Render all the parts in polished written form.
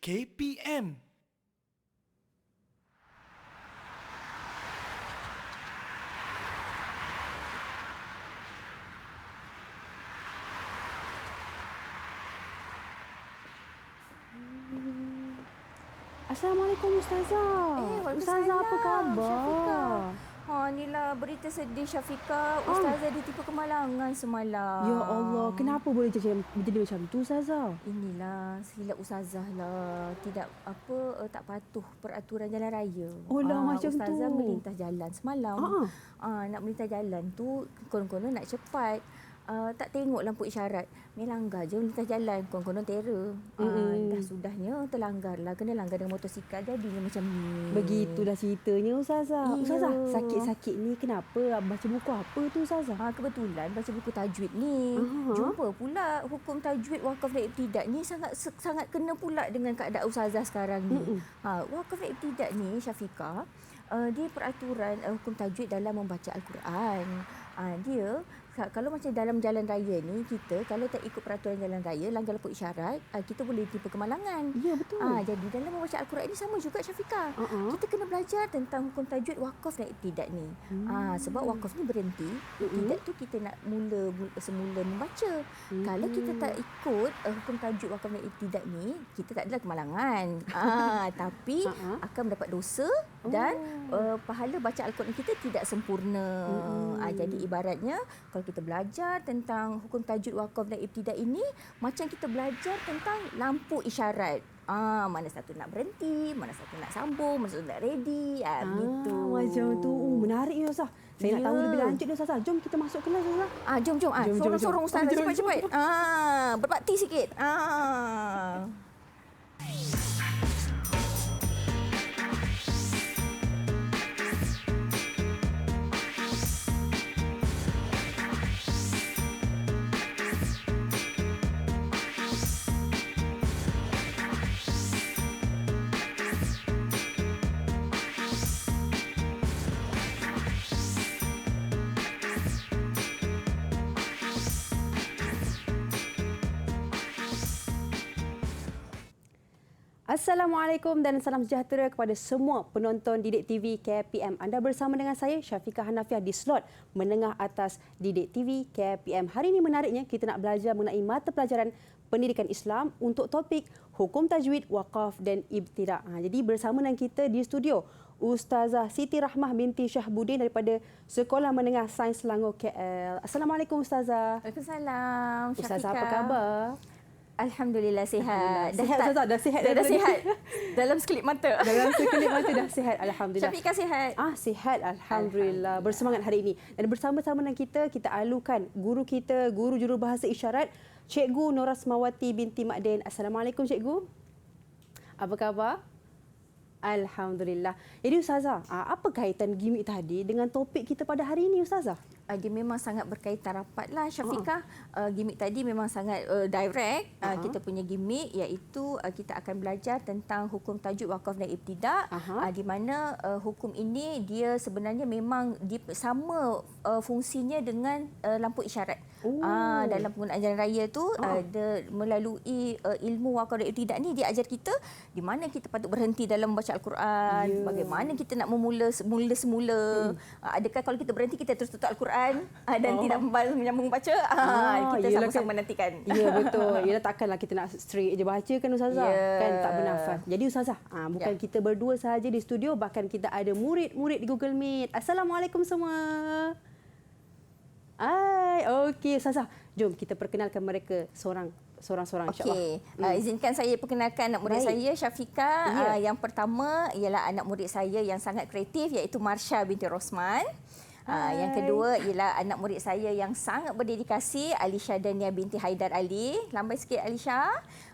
KPM. Assalamualaikum Ustazah. Ustazah, apa khabar? Syafiqah. Inilah berita sedih Syafiqah. Ustazah ditipu kemalangan semalam. Ya Allah, kenapa boleh jadi macam tu Ustazah? Inilah silap Ustazah lah. Tak patuh peraturan jalan raya. Oh lah, macam tu. Ustazah melintas jalan semalam. Nak melintas jalan tu konon-konon nak cepat. Tak tengok lampu isyarat. Melanggar je melintas jalan. Konon-konon terror. Dah sudahnya terlanggarlah. Kena langgar dengan motosikal. Jadinya macam ni. Begitulah ceritanya Ustazah. Iya. Ustazah, sakit-sakit ni kenapa? Baca buku apa tu Ustazah? Kebetulan baca buku tajwid ni. Jumpa pula hukum tajwid wakaf dan ibtidak ni sangat kena pula dengan keadaan Ustazah sekarang ni. Wakaf dan ibtidak ni Syafiqah, dia peraturan hukum tajwid dalam membaca Al-Quran. Dia kalau macam dalam jalan raya ni, kita kalau tak ikut peraturan jalan raya, langgar lampu isyarat, kita boleh tipu kemalangan. Ya, betul. Jadi dalam membaca Al-Quran ini sama juga Syafiqah. Kita kena belajar tentang hukum tajwid wakaf dan ibtidak ni. Sebab wakaf ni berhenti, ibtidak tu kita nak semula membaca. Kalau kita tak ikut hukum tajwid wakaf dan ibtidak ni, kita tak adalah kemalangan. Tapi akan mendapat dosa dan pahala baca Al-Quran kita tidak sempurna. Jadi ibaratnya kalau kita belajar tentang hukum tajwid wakaf dan ibtidak ini, macam kita belajar tentang lampu isyarat. Mana satu nak berhenti, mana satu nak sambung, mana satu nak ready. Begitu. Macam tu. Menarik ya Ustazah. Saya nak tahu lebih lanjut dah Ustazah. Jom kita masuk kelas Ustazah. Jom. Sorong-sorong Ustazah. Cepat-cepat. Berbakti sikit. Assalamualaikum dan salam sejahtera kepada semua penonton Didik TV KPM. Anda bersama dengan saya Syafiqah Hanafiah di slot menengah atas Didik TV KPM. Hari ini menariknya kita nak belajar mengenai mata pelajaran pendidikan Islam untuk topik hukum tajwid, wakaf dan ibtidak. Jadi bersama dengan kita di studio Ustazah Siti Rahmah binti Syahbudin daripada Sekolah Menengah Sains Selangor KL. Assalamualaikum Ustazah. Waalaikumsalam. Ustazah, apa khabar? Alhamdulillah sihat. Dah sihat. Dah sihat. Dalam sekelip mata. Dalam sekelip mata dah sihat. Alhamdulillah. Syafiqah sihat. Sihat. Alhamdulillah. Bersemangat hari ini. Dan bersama-sama dengan kita alukan guru kita, guru jurubahasa isyarat, Cikgu Norasmawati binti Makdin. Assalamualaikum Cikgu. Apa khabar? Alhamdulillah. Jadi Ustazah, apa kaitan gimik tadi dengan topik kita pada hari ini Ustazah? Dia memang sangat berkaitan rapatlah Syafiqah. Gimik tadi memang sangat direct. Kita punya gimik iaitu kita akan belajar tentang hukum tajwid, wakaf dan ibtidak. Di mana hukum ini dia sebenarnya memang sama fungsinya dengan lampu isyarat. Dalam penggunaan jalan raya tu melalui ilmu wakaf dan ibtidak ni dia ajar kita di mana kita patut berhenti dalam membaca Al-Quran, bagaimana kita nak memula semula. Adakah kalau kita berhenti kita terus tutup Al-Quran dan tidak menyambung baca? Kita sama-sama menantikan. Ya, betul. Yalah, takkanlah kita nak straight je baca kan Ustazah? Kan tak bernafas. Jadi Ustazah, bukan kita berdua sahaja di studio, bahkan kita ada murid-murid di Google Meet. Assalamualaikum semua. Okey Ustazah, jom kita perkenalkan mereka seorang-seorang insya-Allah. Izinkan saya perkenalkan anak murid saya Syafiqah. Yang pertama ialah anak murid saya yang sangat kreatif iaitu Marsha binti Rosman. Yang kedua ialah anak murid saya yang sangat berdedikasi, Alisha Dania binti Haidar Ali. Lambai sikit Alisha.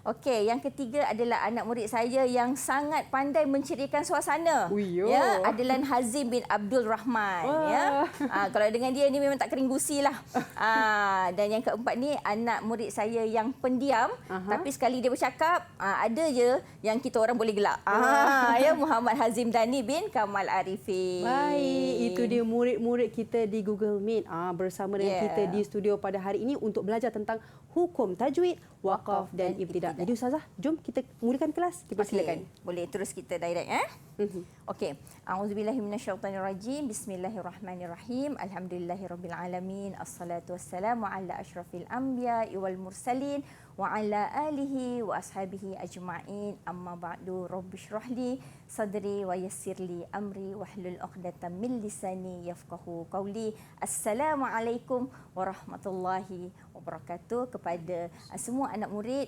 Okey, yang ketiga adalah anak murid saya yang sangat pandai menceriakan suasana. Adlan Hazim bin Abdul Rahman. Kalau dengan dia ni memang tak kering gusi lah. Dan yang keempat ni anak murid saya yang pendiam, tapi sekali dia bercakap, ada je yang kita orang boleh gelak. Muhammad Hazim Dani bin Kamal Arifin. Baik, itu dia murid-murid murid kita di Google Meet bersama dengan kita di studio pada hari ini untuk belajar tentang hukum tajwid, wakaf dan ibtidak. Jadi Ustazah, jom kita mulakan kelas. Dipersilakan. Boleh terus kita direct Okey. A'udzubillahi minasyaitonirrajim. Bismillahirrahmanirrahim. Alhamdulillahirabbil alamin. Assalatu wassalamu ala asyrafil anbiya'i wal mursalin wa ala alihi wa ashabihi ajma'in. Amma ba'du. Rabbishrahli sadri wa yassirli amri wahlul 'uqdatam min lisani yafqahu qawli. Assalamualaikum warahmatullahi wabarakatuh kepada semua anak murid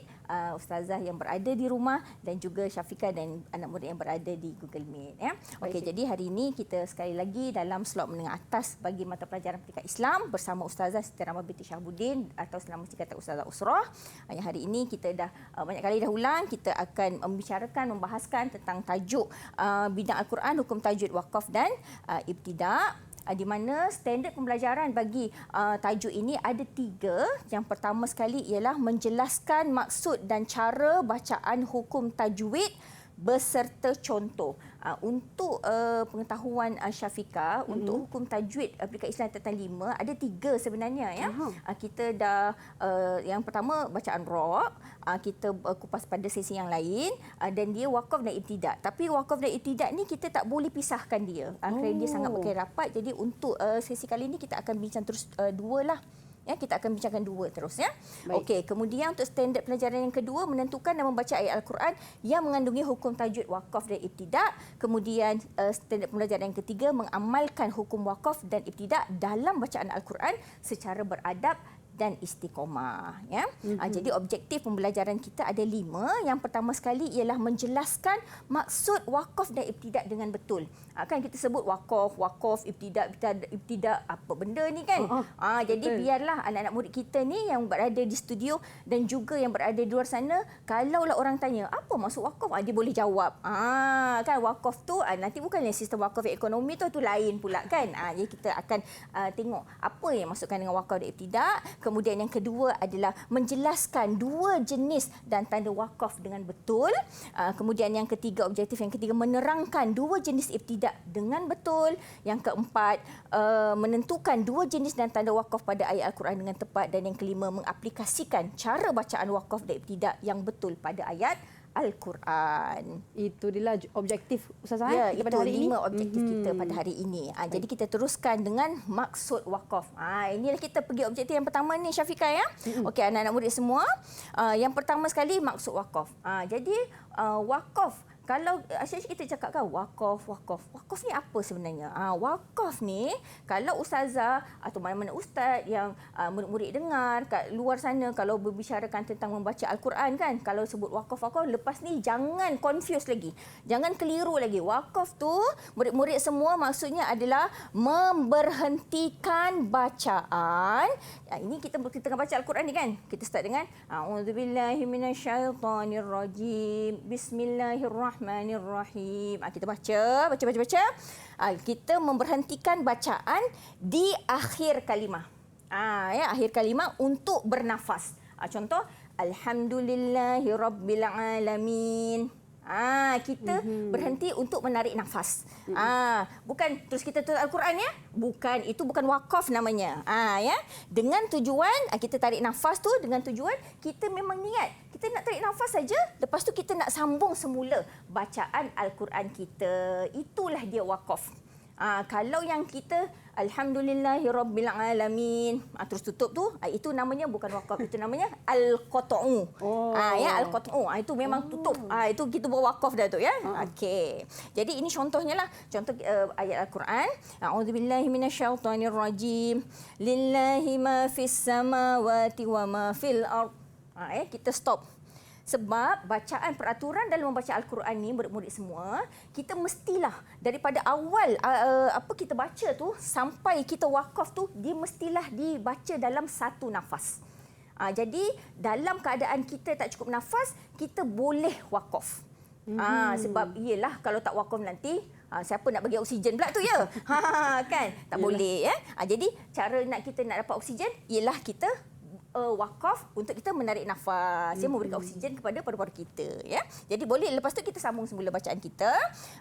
ustazah yang berada di rumah dan juga Syafiqah dan anak murid yang berada di Google Meet ya. Okey, jadi hari ini kita sekali lagi dalam slot menengah atas bagi mata pelajaran Pendidikan Islam bersama Ustazah Siti Rahmah binti Syahabuddin atau selama kata Ustazah Usrah. Yang hari ini kita dah banyak kali dah ulang, kita akan membahaskan tentang tajuk bidang Al-Quran, hukum tajwid, wakaf dan ibtidak. Di mana standard pembelajaran bagi tajuk ini ada 3. Yang pertama sekali ialah menjelaskan maksud dan cara bacaan hukum tajwid beserta contoh. Untuk pengetahuan Syafiqah, untuk hukum tajwid Pendidikan Islam Tingkatan 5 ada 3 sebenarnya ya. Kita dah yang pertama bacaan ra', kita kupas pada sesi yang lain dan dia wakaf dan ibtidak. Tapi wakaf dan ibtidak ni kita tak boleh pisahkan dia. Kerana dia sangat berkait rapat. Jadi untuk sesi kali ini kita akan bincang terus 2 lah. Ya, kita akan bincangkan 2 terus ya. Okey, kemudian untuk standard pelajaran yang kedua menentukan dan membaca ayat Al-Quran yang mengandungi hukum tajwid, wakaf dan ibtidak. Kemudian standard pembelajaran yang ketiga mengamalkan hukum wakaf dan ibtidak dalam bacaan Al-Quran secara beradab dan istiqamah ya. Jadi objektif pembelajaran kita ada 5. Yang pertama sekali ialah menjelaskan maksud wakaf dan ibtidak dengan betul. Kan kita sebut wakaf, ibtidak apa benda ni kan. Jadi biarlah anak-anak murid kita ni yang berada di studio dan juga yang berada di luar sana, kalaulah orang tanya apa maksud wakaf, dia boleh jawab. Kan wakaf tu nanti bukannya sistem wakaf ekonomi tu lain pula kan. Jadi kita akan tengok apa yang maksudkan dengan wakaf dan ibtidak. Kemudian yang kedua adalah menjelaskan 2 jenis dan tanda wakaf dengan betul. Kemudian yang ketiga, objektif yang ketiga menerangkan 2 jenis ibtidak dengan betul. Yang keempat, menentukan 2 jenis dan tanda wakaf pada ayat Al-Quran dengan tepat. Dan yang kelima, mengaplikasikan cara bacaan wakaf dan ibtidak yang betul pada ayat Al-Quran. Itu dia objektif Ustazah pada hari ini. 5 objektif kita pada hari ini. Jadi kita teruskan dengan maksud wakaf. Inilah kita pergi objektif yang pertama ni Syafiqah ya. Okey, anak-anak murid semua. Yang pertama sekali maksud wakaf. Jadi wakaf, kalau asyik kita cakap kan wakaf ni apa sebenarnya? Wakaf ni kalau ustazah atau mana-mana ustaz yang murid-murid dengar kat luar sana kalau berbicarakan tentang membaca Al-Quran kan, kalau sebut wakaf lepas ni jangan confuse lagi. Jangan keliru lagi. Wakaf tu murid-murid semua maksudnya adalah memberhentikan bacaan. Ini kita tengah baca Al-Quran ni kan. Kita start dengan a'udzubillahi minasyaitonirrajim. Bismillahirrahmanirrahim. Kita baca. Kita memberhentikan bacaan di akhir kalimah. Akhir kalimah untuk bernafas. Contoh, alhamdulillahirabbil alamin. Kita berhenti untuk menarik nafas. Bukan terus kita tulis Al-Quran ya. Bukan, itu bukan wakaf namanya. Ya. Dengan tujuan kita tarik nafas tu dengan tujuan kita memang niat kita nak tarik nafas saja, lepas tu kita nak sambung semula bacaan Al-Quran kita. Itulah dia wakaf. Kalau yang kita alhamdulillahirabbil alamin terus tutup tu, itu namanya bukan wakaf, itu namanya al-qat'u. Ya, al-qat'u. Itu memang tutup. Itu kita buat wakaf dah tu ya. Okey. Jadi ini contohnya lah. Contoh ayat Al-Quran. A'udzubillahi minasyaitonirrajim. Lillahi ma fis samawati wa ma fil ard. Kita stop. Sebab bacaan peraturan dalam membaca Al-Quran ni murid-murid semua, kita mestilah daripada awal kita baca tu sampai kita wakaf tu, dia mestilah dibaca dalam satu nafas. Jadi dalam keadaan kita tak cukup nafas, kita boleh wakaf. Sebab iyalah kalau tak wakaf nanti siapa nak bagi oksigen pula tu ya. Kan tak boleh ya. Jadi cara kita nak dapat oksigen ialah kita wakaf untuk kita menarik nafas, memberikan oksigen kepada paru-paru kita ya. Jadi boleh lepas tu kita sambung semula bacaan kita.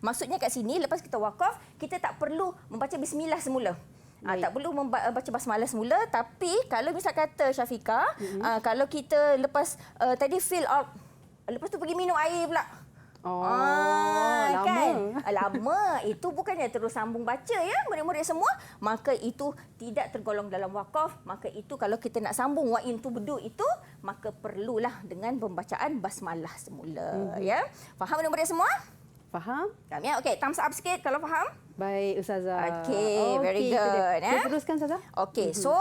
Maksudnya kat sini lepas kita wakaf, kita tak perlu membaca bismillah semula. Tak perlu baca basmalah semula, tapi kalau misal kata Syafiqah, kalau kita lepas tadi fill out, lepas tu pergi minum air pula. Lama. Kan? Lama. Itu bukannya terus sambung baca ya, murid-murid semua. Maka itu tidak tergolong dalam wakaf. Maka itu kalau kita nak sambung wa in tubdu itu, maka perlulah dengan pembacaan basmalah semula. Ya. Faham murid-murid semua? Faham? Faham ya? Okey, thumbs up sikit kalau faham. Baik, Ustazah. Okey, very good. Kita teruskan, Ustazah. Okey, so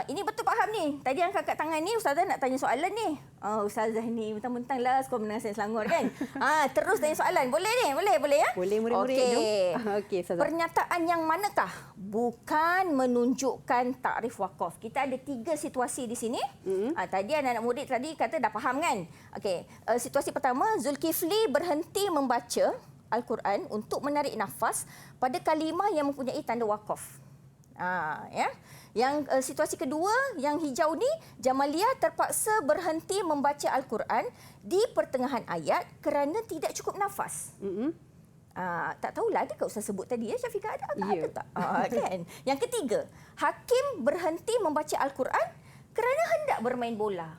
ini betul faham ni. Tadi yang angkat tangan ni, Ustazah nak tanya soalan ni. Ustazah ni mentang-mentang lah sekolah menengah sains Selangor kan. Terus tanya soalan. Boleh ni? Boleh ya? Boleh murid-murid. Okey, Ustazah. pernyataan yang manakah bukan menunjukkan takrif wakaf? Kita ada 3 situasi di sini. Tadi anak-anak murid tadi kata dah faham kan? Okey, situasi pertama, Zulkifli berhenti membaca Al-Quran untuk menarik nafas pada kalimah yang mempunyai tanda wakaf. Ya. Yang situasi kedua, yang hijau ni, Jamaliyah terpaksa berhenti membaca Al-Quran di pertengahan ayat kerana tidak cukup nafas. Tak tahulah, ada ke Ustaz sebut tadi ya, Syafiqah ada tak? Kan? Yang ketiga, Hakim berhenti membaca Al-Quran kerana hendak bermain bola.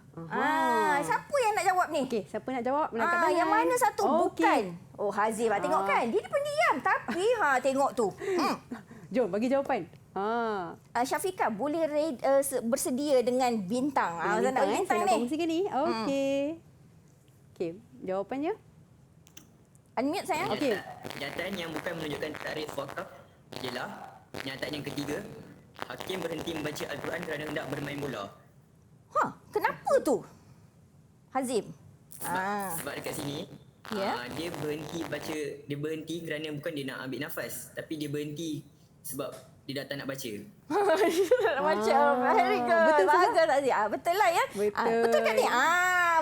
Siapa yang nak jawab ni? Okey, siapa nak jawab? Yang mana satu? Bukan. Hazim. Tengok kan, dia pendiam tapi tengok tu. Jom bagi jawapan. Syafiqah boleh bersedia dengan bintang. Bintang, nak bintang saya ni. nak kongsikan ni. Okey. Okey, jawapannya? Unmute sayang. Okey. Kenyataan yang bukan menunjukkan takrif wakaf ialah kenyataan yang ketiga, Hakim berhenti membaca Al-Quran kerana hendak bermain bola. Kenapa tu? Hazim. Sebab dekat sini, dia berhenti kerana bukan dia nak ambil nafas, tapi dia berhenti sebab dia dah tak nak baca. Macam very good. Betul, bagus Aziz. Betul lah ya. Betul. Betul kan ni?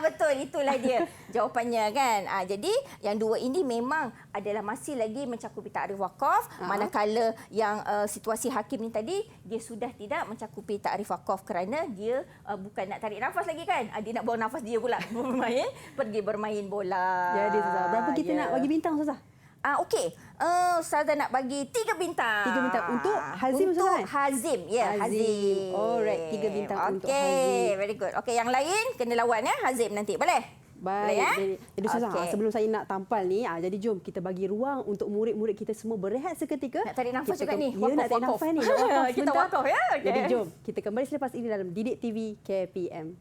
Betul, itulah dia jawapannya kan. Jadi yang dua ini memang adalah masih lagi mencakupi takrif wakaf, manakala yang situasi Hakim ni tadi dia sudah tidak mencakupi takrif wakaf kerana dia bukan nak tarik nafas lagi kan. Dia nak buang nafas dia pula pergi bermain bola. Jadi Ustazah, berapa kita nak bagi bintang Ustazah? Okey. Ustazah nak bagi 3 bintang. 3 bintang untuk Hazim Untuk Ustazah? Hazim. Ya, Hazim. Alright, 3 bintang untuk Hazim. Okey, very good. Okey, yang lain kena lawan ya Hazim nanti. Boleh? Baik. Boleh, Jadi Ustazah, sebelum saya nak tampal ni, jadi jom kita bagi ruang untuk murid-murid kita semua berehat seketika. Nak tarik nafas juga ni. Ya, nak tarik nafas ni. Nak wakaf Kita sebentar. wakaf ya. Okay. Jadi jom kita kembali selepas ini dalam Didik TV KPM.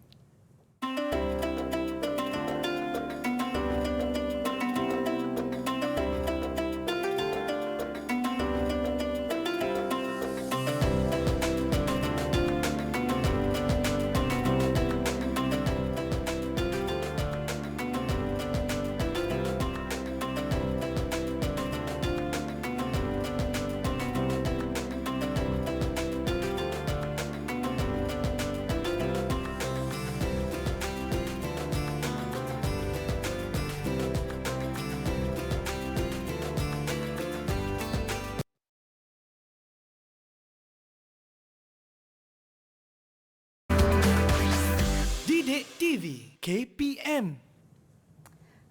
Didik TV KPM.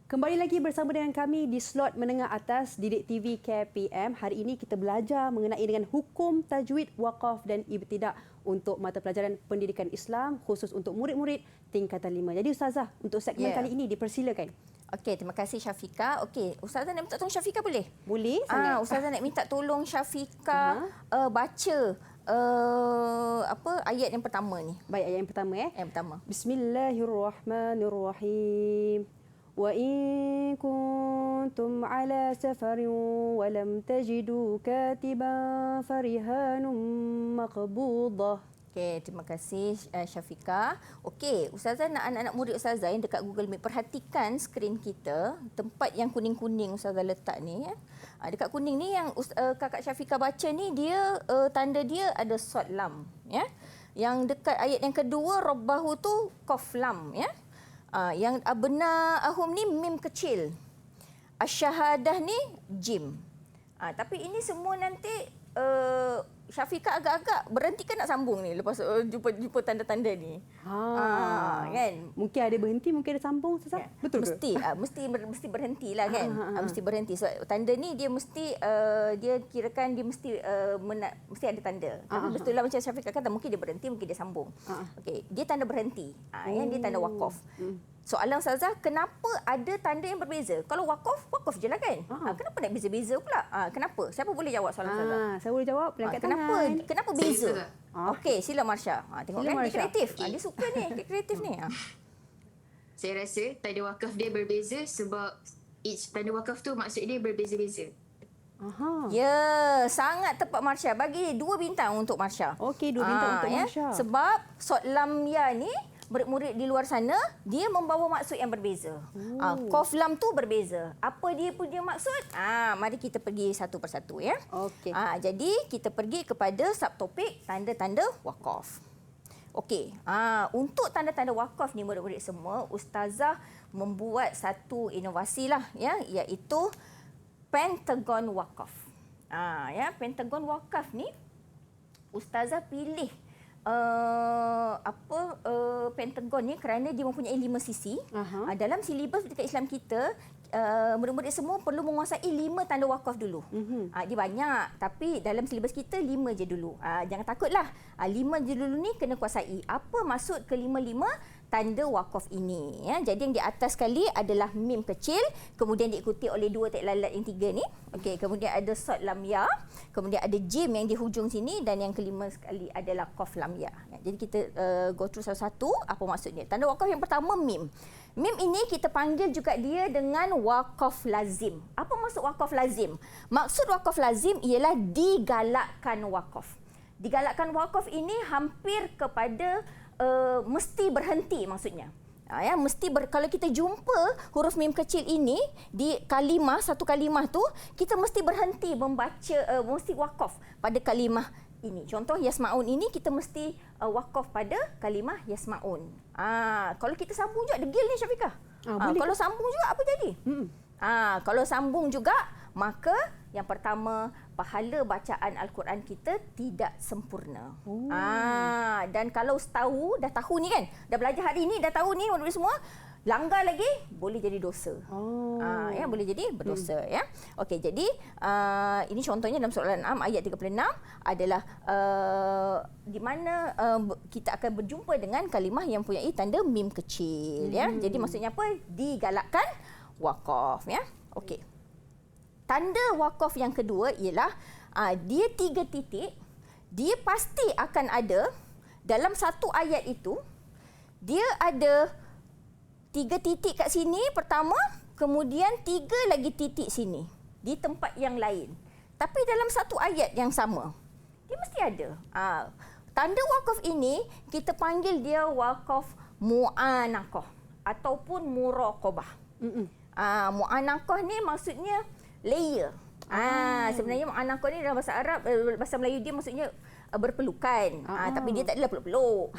Kembali lagi bersama dengan kami di slot menengah atas Didik TV KPM. Hari ini kita belajar mengenai dengan hukum tajwid, wakaf dan ibtidak untuk mata pelajaran pendidikan Islam khusus untuk murid-murid tingkatan 5. Jadi Ustazah, untuk segmen kali ini dipersilakan. Okey, terima kasih Syafiqah. Okey, Ustazah nak minta tolong Syafiqah boleh? Boleh sangat. Ustazah nak minta tolong Syafiqah baca ayat yang pertama ni. Baik, ayat yang pertama Yang pertama. Bismillahirrahmanirrahim. Wa in kuntum ala safarin wa lam tajidu katiban farihanun maqbudah. Okey, terima kasih Syafiqah. Okey, Ustazah nak anak-anak murid Ustazah yang dekat Google Meet perhatikan skrin kita, tempat yang kuning-kuning Ustazah letak ni ya. Dekat kuning ni yang kakak Syafiqah baca ni dia tanda dia ada sod lam ya. Yang dekat ayat yang kedua rabbahu tu qaf lam ya. Yang abna ahum ni mim kecil. Asyahadah ni jim. Tapi ini semua nanti Syafiqah agak-agak berhenti ke nak sambung ni lepas jumpa tanda-tanda ni? Kan? Mungkin ada berhenti, mungkin ada sambung, Ustazah. Betul ke? Mesti berhentilah kan. Mesti berhenti. So tanda ni dia mesti dia kirakan dia mesti ada tanda. Tapi betul lah macam Syafiqah kata, mungkin dia berhenti, mungkin dia sambung. Okey, dia tanda berhenti. Yang dia tanda wakaf. Soalan Ustazah, kenapa ada tanda yang berbeza? Kalau wakaf je lah kan? Kenapa nak beza-beza pula? Kenapa? Siapa boleh jawab soalan Ustazah? Saya boleh jawab. Angkat Kenapa beza? Okey, sila Marsha. Tengok Sila kan, dia Marsha. kreatif. Dia suka ni, dia kreatif ni. Saya rasa tanda wakaf dia berbeza sebab each tanda wakaf tu maksud dia berbeza-beza. Ya, sangat tepat Marsha. Bagi 2 bintang untuk Marsha. Okey, 2 bintang untuk Marsha. Sebab Sod Lam Ya ni, murid-murid di luar sana, dia membawa maksud yang berbeza. Qaf Lam tu berbeza. Apa dia punya maksud? Mari kita pergi satu persatu ya. Okey. Jadi kita pergi kepada subtopik tanda-tanda wakaf. Okey. Untuk tanda-tanda wakaf ni murid-murid semua, Ustazah membuat satu inovasi lah ya, iaitu pentagon wakaf. Pentagon wakaf ni Ustazah pilih pentagon ni kerana dia mempunyai 5 sisi. Dalam silibus dekat Islam kita, murid-murid semua perlu menguasai 5 tanda wakaf dulu. Dia banyak, tapi dalam silibus kita 5 je dulu. Jangan takutlah. 5 je dulu ni kena kuasai. Apa maksud ke-5 tanda wakaf ini ya. Jadi yang di atas sekali adalah mim kecil, kemudian diikuti oleh 2 tek lalat yang 3 ni. Okey, kemudian ada sod lam ya, kemudian ada jim yang di hujung sini, dan yang kelima sekali adalah qaf lam ya. Jadi kita go through satu-satu apa maksudnya. Tanda wakaf yang pertama mim. Mim ini kita panggil juga dia dengan wakaf lazim. Apa maksud wakaf lazim? Maksud wakaf lazim ialah digalakkan wakaf. Digalakkan wakaf ini hampir kepada mesti berhenti maksudnya. Kalau kita jumpa huruf mim kecil ini di kalimah, satu kalimah tu, kita mesti berhenti membaca, mesti wakaf pada kalimah ini. Contoh yasmaun ini kita mesti wakaf pada kalimah yasmaun. Kalau kita sambung juga degil ni Syafiqah. Kalau sambung juga apa jadi? Kalau sambung juga, maka yang pertama, pahala bacaan Al-Quran kita tidak sempurna. Dan kalau dah tahu ni kan, dah belajar hari ni, dah tahu ni murid semua, langgar lagi boleh jadi dosa. Boleh jadi berdosa ya. Okey, jadi ini contohnya dalam surah Al-An'am ayat 36 adalah di mana kita akan berjumpa dengan kalimah yang mempunyai tanda mim kecil ya. Jadi maksudnya apa? Digalakkan wakaf ya. Okey. Tanda wakaf yang kedua ialah dia 3 titik. Dia pasti akan ada dalam satu ayat itu. Dia ada 3 titik kat sini pertama, kemudian 3 lagi titik sini di tempat yang lain. Tapi dalam satu ayat yang sama, dia mesti ada. Tanda wakaf ini kita panggil dia wakaf mu'anaqah ataupun muraqabah. Mu'anaqah ni maksudnya layer. Sebenarnya mu'anaqah ni dalam bahasa Arab, bahasa Melayu dia maksudnya berpelukan. Tapi dia tak adalah peluk-peluk.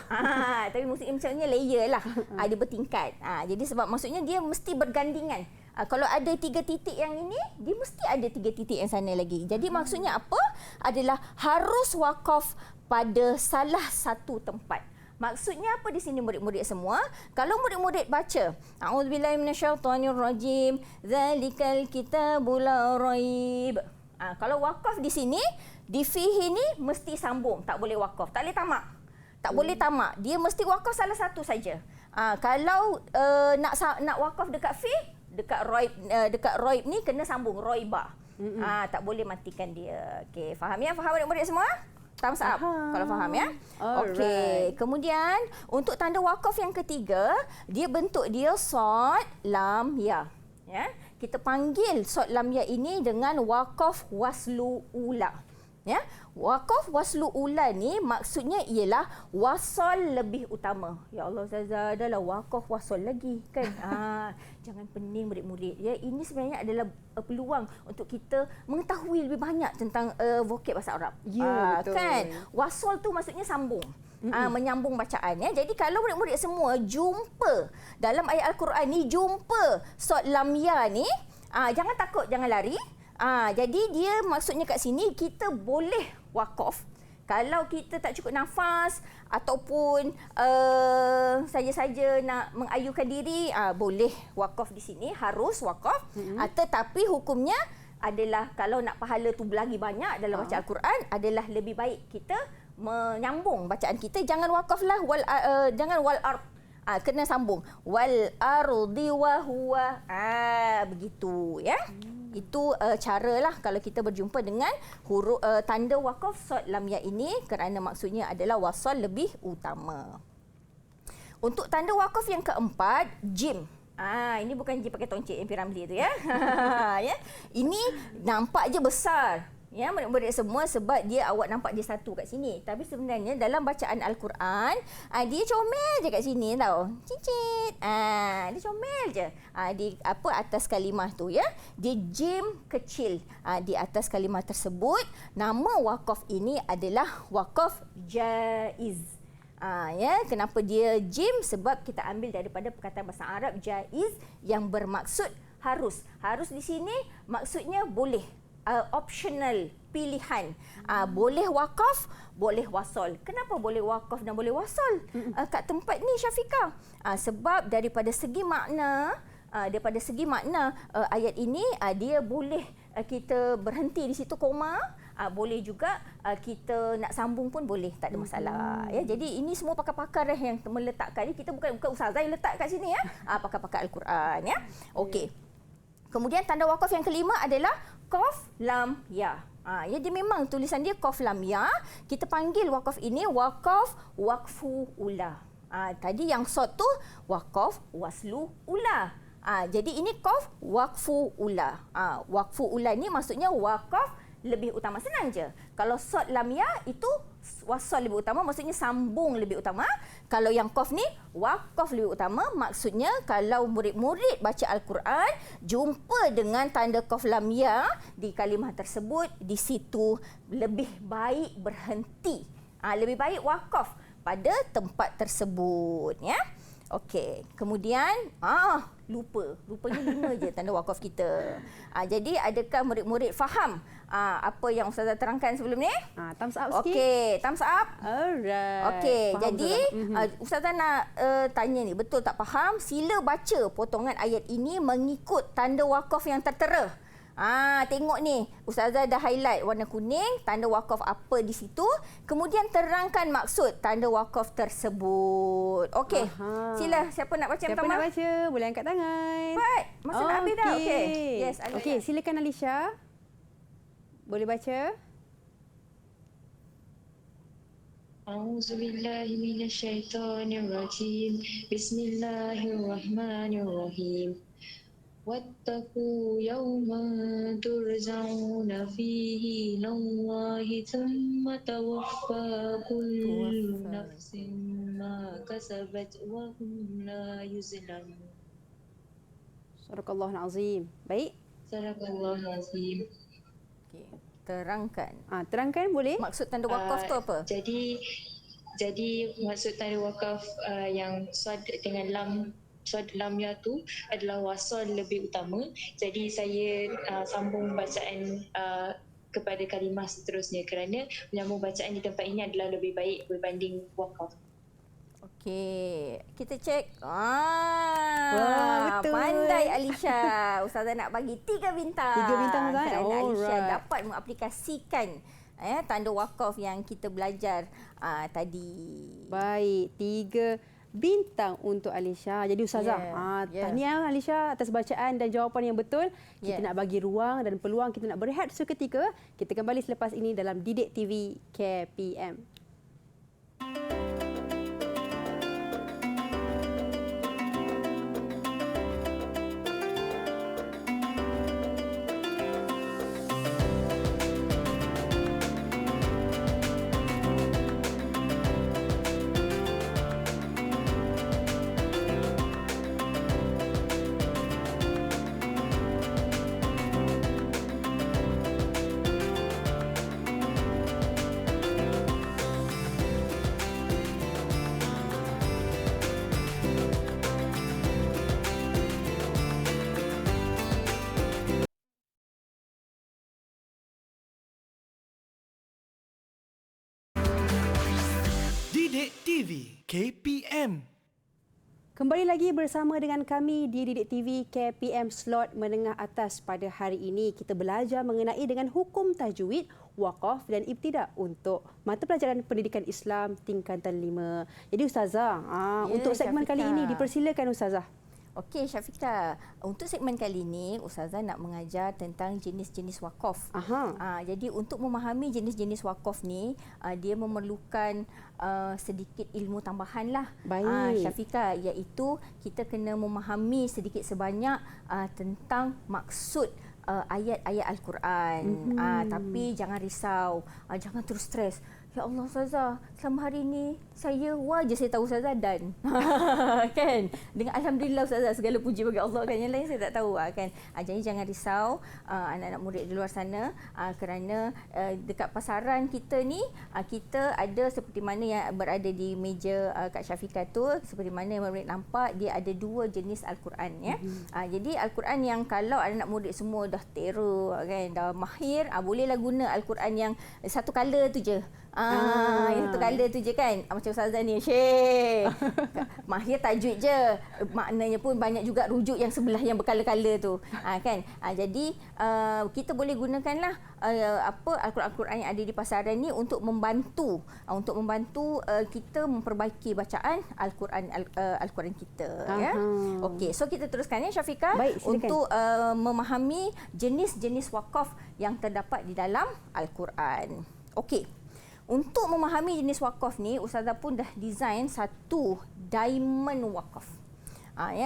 Tapi maksudnya layer lah. Dia bertingkat. Jadi sebab maksudnya dia mesti bergandingan. Kalau ada 3 titik yang ini, dia mesti ada 3 titik yang sana lagi. Jadi maksudnya apa? Adalah harus wakaf pada salah satu tempat. Maksudnya apa di sini murid-murid semua? Kalau murid-murid baca A'udzubillahi minasyaitonirrajim, Zalikal kitabul la raib. Kalau wakaf di sini, di fihi ni mesti sambung, tak boleh wakaf, tak boleh tamak. Tak boleh tamak. Dia mesti wakaf salah satu saja. Kalau nak wakaf dekat fi, dekat raib ni kena sambung roiba. Tak boleh matikan dia. Okey, faham ya? Faham murid-murid semua? Thumbs up kalau faham ya. Okey. Kemudian untuk tanda wakaf yang ketiga, dia bentuk dia sod lam ya. Kita panggil sod lam ya ini dengan wakaf waslu ula. Wakaf waslu ula ni maksudnya ialah wasal lebih utama. Ya Allah Ustazah, adalah wakaf wasal lagi kan. Jangan pening murid-murid ya. Ini sebenarnya adalah peluang untuk kita mengetahui lebih banyak tentang vokab bahasa Arab. Ya, betul. Kan? Wasal tu maksudnya sambung. Menyambung bacaan ya. Jadi kalau murid-murid semua jumpa dalam ayat Al-Quran ni, jumpa sod lam ya ni, jangan takut, jangan lari. Jadi dia maksudnya kat sini kita boleh wakaf Kalau kita tak cukup nafas ataupun saja-saja nak mengayuhkan diri, boleh wakaf di sini, harus wakaf. Tetapi hukumnya adalah kalau nak pahala tu lagi banyak dalam baca Al-Quran, adalah lebih baik kita menyambung bacaan kita. Jangan wakaflah jangan wal ard. Kena sambung. Wal ardi wa huwa. Begitu ya. Itu caralah kalau kita berjumpa dengan huruf tanda wakaf sod lam ya ini, kerana maksudnya adalah wasal lebih utama. Untuk tanda wakaf yang keempat, jim. Ini bukan jim pakai toncik yang P. Ramlee tu ya. Ya. Ini nampak je besar. Ya, murid-murid semua, sebab dia awak nampak dia satu kat sini. Tapi sebenarnya dalam bacaan Al-Quran, dia comel je kat sini tau. Cicit. Dia comel je. Di atas kalimah tu ya. Dia jim kecil. Di atas kalimah tersebut, nama wakaf ini adalah wakaf jaiz. Ya, kenapa dia jim? Sebab kita ambil daripada perkataan bahasa Arab jaiz yang bermaksud harus. Harus di sini maksudnya boleh. Optional, pilihan. Boleh wakaf, boleh wasol. Kenapa boleh wakaf dan boleh wasol kat tempat ni, Syafiqah? Sebab daripada segi makna, ayat ini, dia boleh kita berhenti di situ koma, boleh juga kita nak sambung pun boleh, tak ada masalah. Ya, jadi ini semua pakar-pakar yang meletakkan ni. Kita bukan ustazah yang letak kat sini ya. Pakar-pakar Al-Quran ya. Okey. Kemudian tanda wakaf yang kelima adalah qaf lam ya. Ya, dia memang tulisan dia qaf lam ya. Kita panggil wakaf ini wakaf waqfu ula. Tadi yang sod tu wakaf waslu ula. Jadi ini qaf waqfu ula. Waqfu ula ni maksudnya wakaf lebih utama, senang je. Kalau sod lam ya itu wasal lebih utama, maksudnya sambung lebih utama. Kalau yang qaf ni wakaf lebih utama, maksudnya kalau murid-murid baca Al-Quran jumpa dengan tanda qaf lam ya di kalimah tersebut, di situ lebih baik berhenti. Lebih baik wakaf pada tempat tersebut ya. Okey, kemudian rupanya 5 je tanda wakaf kita. Jadi adakah murid-murid faham apa yang Ustazah terangkan sebelum ni? Thumbs up sikit. Okey, thumbs up. Alright. Okey, Faham, jadi Ustazah nak tanya ni, betul tak faham? Sila baca potongan ayat ini mengikut tanda wakaf yang tertera. Tengok ni, Ustazah dah highlight warna kuning, tanda wakaf apa di situ. Kemudian terangkan maksud tanda wakaf tersebut. Okey, sila. Siapa nak baca yang pertama? Siapa nak baca? Boleh angkat tangan. Cepat. Masa nak habis dah. Okey. Yes, Okey, silakan Alisha. Boleh baca? A'udzubillahi minasyaitonirrajim. Bismillahirrahmanirrahim. Wattaqu yawman turja'una fihi ilallahi thumma tawaffa kullu nafsin ma kasabat wa hum la yuzlamun. Sadaqallahul azim. Baik. Sadaqallahul azim. Okey, terangkan. Terangkan boleh? Maksud tanda wakaf tu apa? Jadi maksud tanda wakaf yang sad dengan lam ya tu adalah wasal lebih utama. Jadi saya sambung bacaan kepada kalimah seterusnya, kerana menyambung bacaan di tempat ini adalah lebih baik berbanding wakaf. Okey, kita cek. Betul. Pandai Alisha. Ustazah nak bagi 3 bintang. 3 bintang kan? Kerana Alisha dapat mengaplikasikan tanda wakaf yang kita belajar tadi. Baik, 3 bintang untuk Alisha. Jadi Ustazah, tahniah Alisha atas bacaan dan jawapan yang betul. Kita nak bagi ruang dan peluang, kita nak berehat seketika. Kita kembali selepas ini dalam Didik TV KPM. TV KPM. Kembali lagi bersama dengan kami di Didik TV KPM Slot Menengah Atas. Pada hari ini kita belajar mengenai dengan hukum tajwid, wakaf dan ibtidak untuk mata pelajaran pendidikan Islam tingkatan 5. Jadi Ustazah, untuk segmen kali ini dipersilakan Ustazah. Okey Syafiqah, untuk segmen kali ini Ustazah nak mengajar tentang jenis-jenis wakaf. Jadi untuk memahami jenis-jenis wakaf ni, dia memerlukan sedikit ilmu tambahan lah. Baik. Syafiqah, iaitu kita kena memahami sedikit sebanyak tentang maksud ayat-ayat Al-Quran. Tapi jangan risau, jangan terus stres. Ya Allah Ustazah, selama hari ini saya saya tahu Ustazah dan kan, dengan alhamdulillah Ustazah, segala puji bagi Allah kan, yang lain saya tak tahu kan. Jadi jangan risau anak-anak murid di luar sana, kerana dekat pasaran kita ni kita ada seperti mana yang berada di meja Kak Syafiqah tu, seperti mana yang murid nampak, dia ada 2 jenis Al-Quran ya. Jadi Al-Quran yang kalau anak murid semua dah terror kan, dah mahir, bolehlah guna Al-Quran yang satu color tu je. Yang satu color tu je kan. Macam Ustazah ni, Syekh mahir tajwid je, maknanya pun banyak juga rujuk yang sebelah yang berkala-kala tu kan. Jadi kita boleh gunakanlah Al-Quran yang ada di pasaran ni untuk membantu kita memperbaiki bacaan Al-Quran kita ya. Okey, so kita teruskan ya Syafiqah. Baik, untuk memahami jenis-jenis wakaf yang terdapat di dalam Al-Quran. Okey. Untuk memahami jenis wakaf ni, Ustazah pun dah design satu diamond wakaf.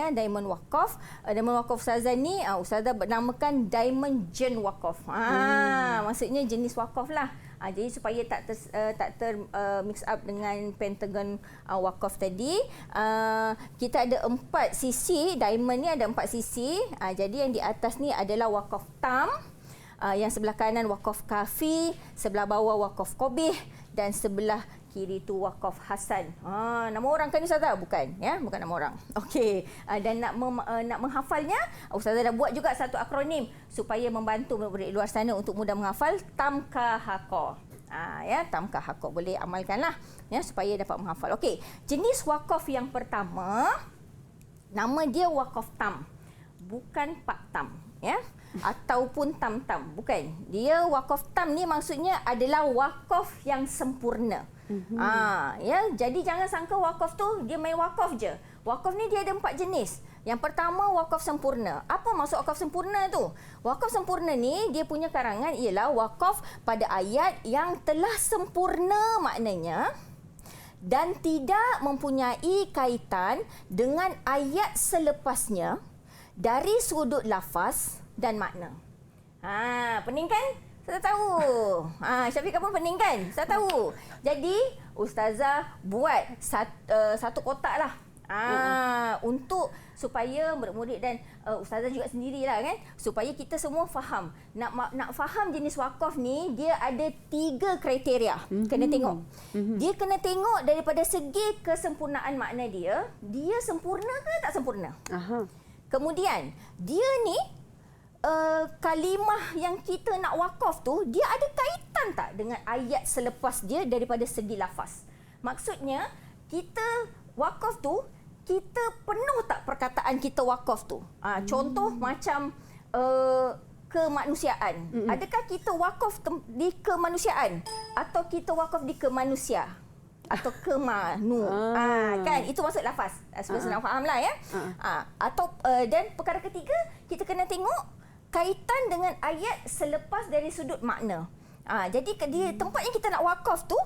Diamond wakaf. Diamond wakaf Ustazah ni, Ustazah namakan diamond gen wakaf. Maksudnya jenis wakaf lah. Jadi supaya tak mix up dengan pentagon wakaf tadi. Kita ada 4 sisi, diamond ni ada 4 sisi. Jadi yang di atas ni adalah wakaf tam. Yang sebelah kanan wakaf kafi, sebelah bawah wakaf qobih dan sebelah kiri tu wakaf hasan. Nama orang kan Ustazah? Bukan ya, bukan nama orang. Okey, dan nak menghafalnya, Ustazah dah buat juga satu akronim supaya membantu murid luar sana untuk mudah menghafal, tamkahaqo. Tamkahaqo boleh amalkanlah ya supaya dapat menghafal. Okey, jenis wakaf yang pertama nama dia wakaf tam. Bukan pak tam ya, ataupun tam-tam, bukan. Dia wakaf tam ni maksudnya adalah wakaf yang sempurna. Jadi jangan sangka wakaf tu dia main wakaf je. Wakaf ni dia ada 4 jenis. Yang pertama wakaf sempurna. Apa maksud wakaf sempurna tu? Wakaf sempurna ni dia punya karangan ialah wakaf pada ayat yang telah sempurna maknanya dan tidak mempunyai kaitan dengan ayat selepasnya dari sudut lafaz dan makna. Pening kan? Saya tahu. Syafiqah pun pening kan? Saya tahu. Jadi Ustazah buat satu kotak lah. Untuk supaya murid-murid dan Ustazah juga sendirilah kan, supaya kita semua faham. Nak faham jenis wakaf ni, dia ada 3 kriteria. Kena tengok. Dia kena tengok daripada segi kesempurnaan makna dia. Dia sempurna ke tak sempurna? Kemudian dia ni kalimah yang kita nak wakaf tu, dia ada kaitan tak dengan ayat selepas dia daripada segi lafaz? Maksudnya kita wakaf tu, kita penuh tak perkataan kita wakaf tu? Contoh macam kemanusiaan. Adakah kita wakaf di kemanusiaan atau kita wakaf di kemanusia? Atau kemanu. Kan itu maksud lafaz. Supaya senang fahamlah ya. Atau dan perkara ketiga, kita kena tengok kaitan dengan ayat selepas dari sudut makna. Jadi di tempat yang kita nak wakaf tu,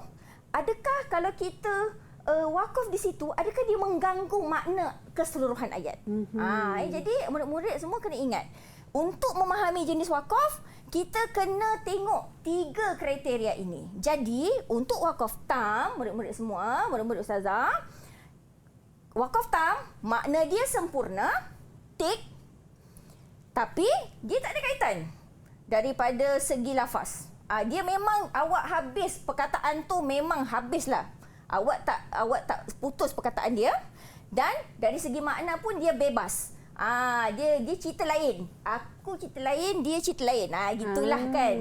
adakah kalau kita wakaf di situ, adakah dia mengganggu makna keseluruhan ayat? Jadi murid-murid semua kena ingat, untuk memahami jenis wakaf, kita kena tengok 3 kriteria ini. Jadi untuk wakaf tam, murid-murid semua, murid-murid Ustazah, wakaf tam makna dia sempurna, tik, tapi dia tak ada kaitan daripada segi lafaz. Dia memang awak habis perkataan tu, memang habislah. Awak tak putus perkataan dia, dan dari segi makna pun dia bebas. Dia cerita lain. Aku cerita lain, dia cerita lain. Gitulah kan.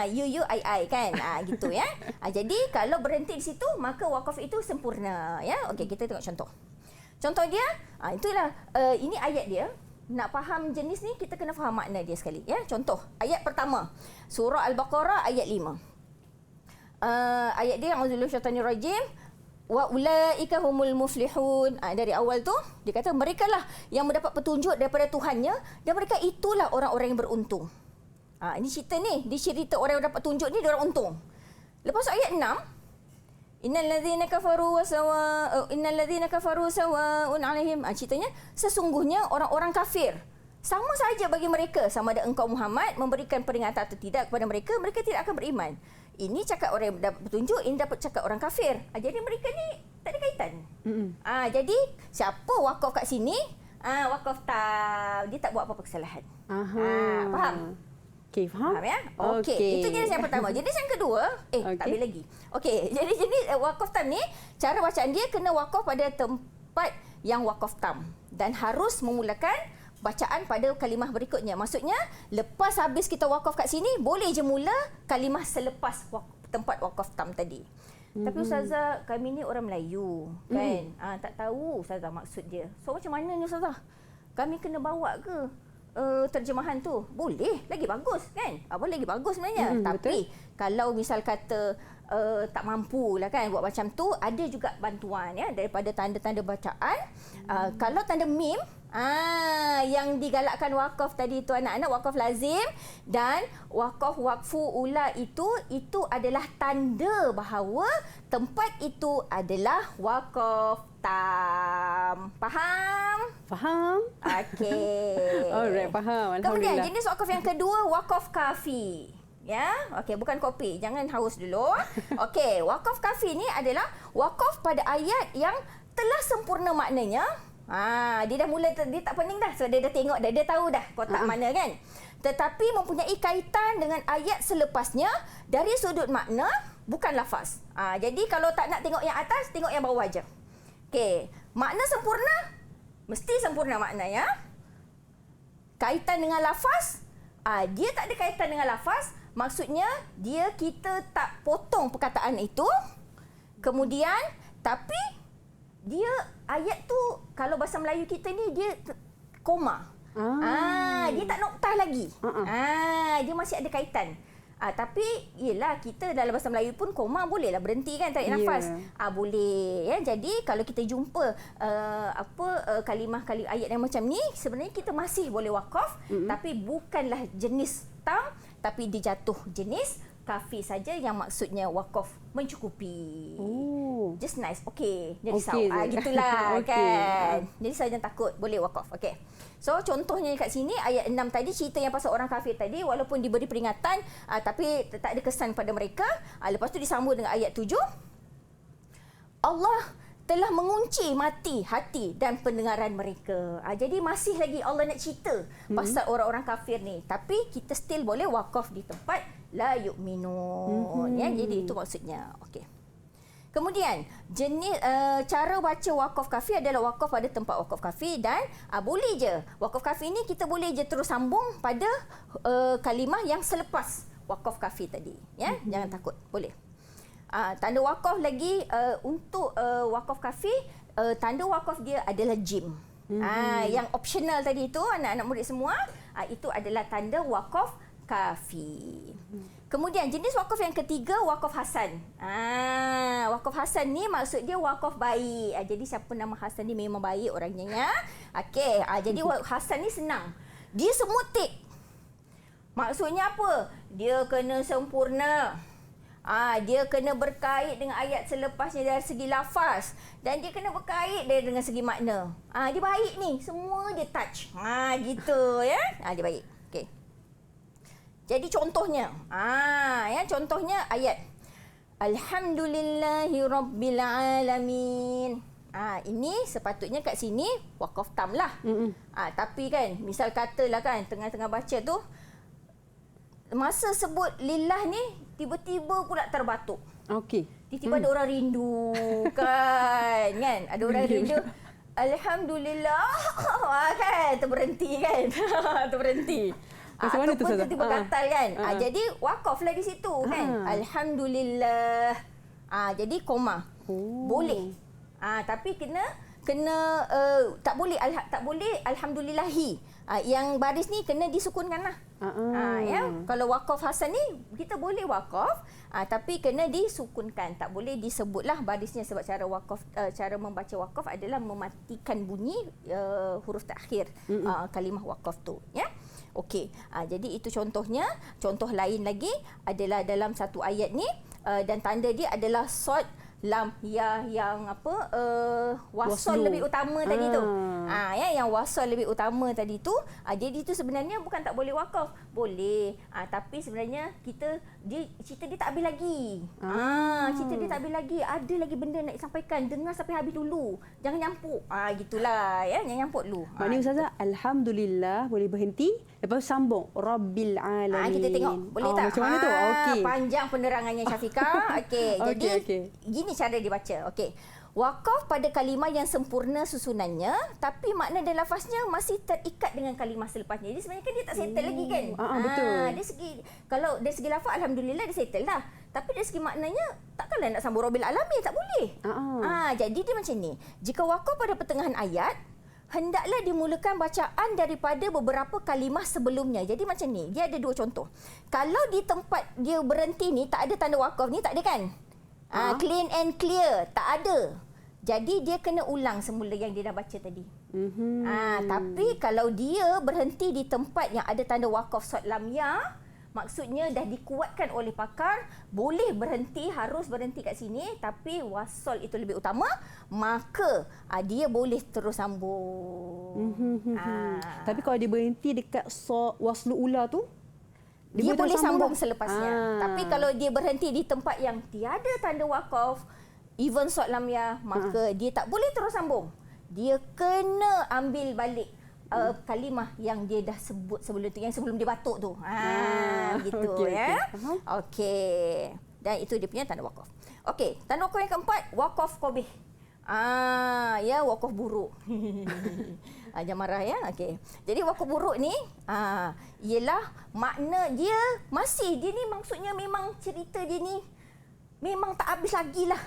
You I kan. Gitu ya. Jadi kalau berhenti di situ maka wakaf itu sempurna ya. Okey, kita tengok contoh. Contoh dia, itulah ini ayat dia. Nak faham jenis ni kita kena faham makna dia sekali ya. Contoh ayat pertama surah Al-Baqarah ayat 5. Ayat dia auzubillahi minasyaitanir rajim wa ulaika humul muflihun. Dari awal tu dia kata merekalah yang mendapat petunjuk daripada Tuhannya dan mereka itulah orang-orang yang beruntung. Ini cerita ni, dia cerita orang yang dapat petunjuk ni dia orang untung. Lepas tu ayat 6 Innal ladzina kafaru sawa'un 'alaihim. Ceritanya sesungguhnya orang-orang kafir sama saja bagi mereka sama ada engkau Muhammad memberikan peringatan atau tidak kepada mereka, mereka tidak akan beriman. Ini cakap orang yang dapat petunjuk, ini dapat cakap orang kafir. Jadi mereka ni tak ada kaitan. Jadi siapa wakaf kat sini? Wakaf tak, dia tak buat apa-apa kesalahan. Faham? Okey, faham? Faham ya? Okey. Itu jenis yang pertama. Jenis yang kedua, tak habis lagi. Okey, jadi jenis wakaf tam ni, cara bacaan dia kena wakaf pada tempat yang wakaf tam dan harus memulakan bacaan pada kalimah berikutnya. Maksudnya, lepas habis kita wakaf kat sini, boleh je mula kalimah selepas tempat wakaf tam tadi. Tapi Ustazah, kami ni orang Melayu, kan? Tak tahu Ustazah maksud dia. So macam mana ni Ustazah? Kami kena bawa ke terjemahan tu? Boleh, lagi bagus kan? Boleh lagi bagus sebenarnya. Tapi kalau misal kata tak mampu lah kan buat macam tu, ada juga bantuan ya daripada tanda-tanda bacaan. Kalau tanda mim yang digalakkan wakaf tadi tu anak-anak, wakaf lazim dan wakaf wakfu ula itu adalah tanda bahawa tempat itu adalah wakaf tam. Faham? Faham. Okey. Alright, faham. Alhamdulillah. Kemudian jenis wakaf yang kedua, wakaf kafi. Ya, okey, bukan kopi. Jangan haus dulu. Okey, wakaf kafi ni adalah wakaf pada ayat yang telah sempurna maknanya. Dia dah mula, dia tak pening dah. So dia dah tengok dah, dia tahu dah kotak mana kan. Tetapi mempunyai kaitan dengan ayat selepasnya dari sudut makna, bukan lafaz. Jadi kalau tak nak tengok yang atas, tengok yang bawah aja. Okey, makna sempurna mesti sempurna makna ya. Kaitan dengan lafaz, dia tak ada kaitan dengan lafaz, maksudnya kita tak potong perkataan itu. Kemudian tapi dia ayat tu kalau bahasa Melayu kita ni dia koma. Dia tak noktah lagi. Dia masih ada kaitan. Tapi yelah kita dalam bahasa Melayu pun koma bolehlah berhenti kan tarik nafas. Boleh ya. Jadi kalau kita jumpa kalimah-kalimah ayat yang macam ni, sebenarnya kita masih boleh wakaf, tapi bukanlah jenis tam, tapi dia jatuh jenis kafi saja yang maksudnya wakaf mencukupi. Just nice. Okey. Jadi gitulah kan. Jadi saya jangan takut, boleh wakaf. Okey. So contohnya kat sini ayat 6 tadi cerita yang pasal orang kafir tadi, walaupun diberi peringatan tapi tak ada kesan pada mereka. Lepas tu disambung dengan ayat 7. Allah telah mengunci hati dan pendengaran mereka. Jadi masih lagi Allah nak cerita pasal orang-orang kafir ni, tapi kita still boleh wakaf di tempat la yu'minun. Ya, jadi itu maksudnya. Okey. Kemudian jenis cara baca wakaf kafi adalah wakaf pada tempat wakaf kafi dan boleh je wakaf kafi ni kita boleh je terus sambung pada kalimah yang selepas wakaf kafi tadi ya. Jangan takut, boleh. Tanda wakaf lagi untuk wakaf kafi, tanda wakaf dia adalah jim. Yang optional tadi tu anak-anak murid semua, itu adalah tanda wakaf kafi. Kemudian jenis wakaf yang ketiga, wakaf hasan. Wakaf hasan ni maksud dia wakaf baik. Jadi siapa nama Hasan ni memang baik orangnya ya. Okey, jadi hasan ni senang. Dia semua tik. Maksudnya apa? Dia kena sempurna. Dia kena berkait dengan ayat selepasnya dari segi lafaz dan dia kena berkait dengan segi makna. Dia baik ni, semua dia touch. Gitu ya. Dia baik. Okey. Jadi contohnya, contohnya ayat Alhamdulillahirabbil alamin. Ini sepatutnya kat sini wakaf tam lah. Tapi kan, misal katalah kan tengah-tengah baca tu masa sebut lillah ni tiba-tiba pula terbatuk. Okey. Tiba-tiba ada orang rindu kan. Ada orang rindu. Alhamdulillah. Kan terberhenti kan. Terberhenti. Macam mana tu, ataupun Ustazah? tiba gatal kan. Jadi wakaf lah di situ kan. Alhamdulillah. Jadi koma. Boleh. Tapi kena tak boleh alhamdulillahi. Yang baris ni kena disukunkan lah. Ya. Kalau wakaf hasan ni kita boleh wakaf tapi kena disukunkan. Tak boleh disebutlah barisnya sebab cara membaca wakaf adalah mematikan bunyi huruf takhir kalimah wakaf tu, ya. Okey. Jadi itu contohnya. Contoh lain lagi adalah dalam satu ayat ni dan tanda dia adalah sod lam ya yang wasol lebih utama tadi tu. Ya, yang wasol lebih utama tadi tu. Jadi itu sebenarnya bukan tak boleh wakaf, boleh. Tapi sebenarnya cerita dia tak habis lagi. Cerita dia tak habis lagi. Ada lagi benda nak disampaikan. Dengar sampai habis dulu. Jangan nyampuk. Gitulah ya, jangan nyampuk dulu. Maknanya Ustazah, alhamdulillah boleh berhenti, lepas tu sambung Rabbil alamin. Kita tengok boleh tak? Macam mana tu? Okey. Panjang penerangannya Syafiqah. Okey. Jadi gini cara dibaca. Okey. Wakaf pada kalimah yang sempurna susunannya tapi makna dan lafaznya masih terikat dengan kalimah selepasnya. Jadi sebenarnya kan dia tak settle lagi kan? Betul. Kalau dari segi lafaz alhamdulillah dia settle dah. Tapi dari segi maknanya takkanlah nak sambung Rabbil alamin, tak boleh. Jadi dia macam ni. Jika wakaf pada pertengahan ayat hendaklah dimulakan bacaan daripada beberapa kalimah sebelumnya. Jadi macam ni, dia ada dua contoh. Kalau di tempat dia berhenti ni tak ada tanda wakaf ni, tak ada kan? Clean and clear, tak ada. Jadi dia kena ulang semula yang dia dah baca tadi. Tapi kalau dia berhenti di tempat yang ada tanda wakaf sod lam ya, maksudnya dah dikuatkan oleh pakar, boleh berhenti, harus berhenti kat sini, tapi wasol itu lebih utama, maka dia boleh terus sambung. Tapi kalau dia berhenti dekat waslu ula tu, dia boleh sambung selepasnya. Tapi kalau dia berhenti di tempat yang tiada tanda wakaf, even sod lam ya, maka dia tak boleh terus sambung. Dia kena ambil balik kalimah yang dia dah sebut sebelum tu, yang sebelum dia batuk tu. Gitu ya. Okey. Dan itu dia punya tanda wakaf. Okey, tanda wakaf yang keempat, wakaf qabih. Ya, wakaf buruk. Jangan marah ya. Okey. Jadi wakaf buruk ni ialah makna dia ni maksudnya memang cerita dia ni memang tak habis lagi lah.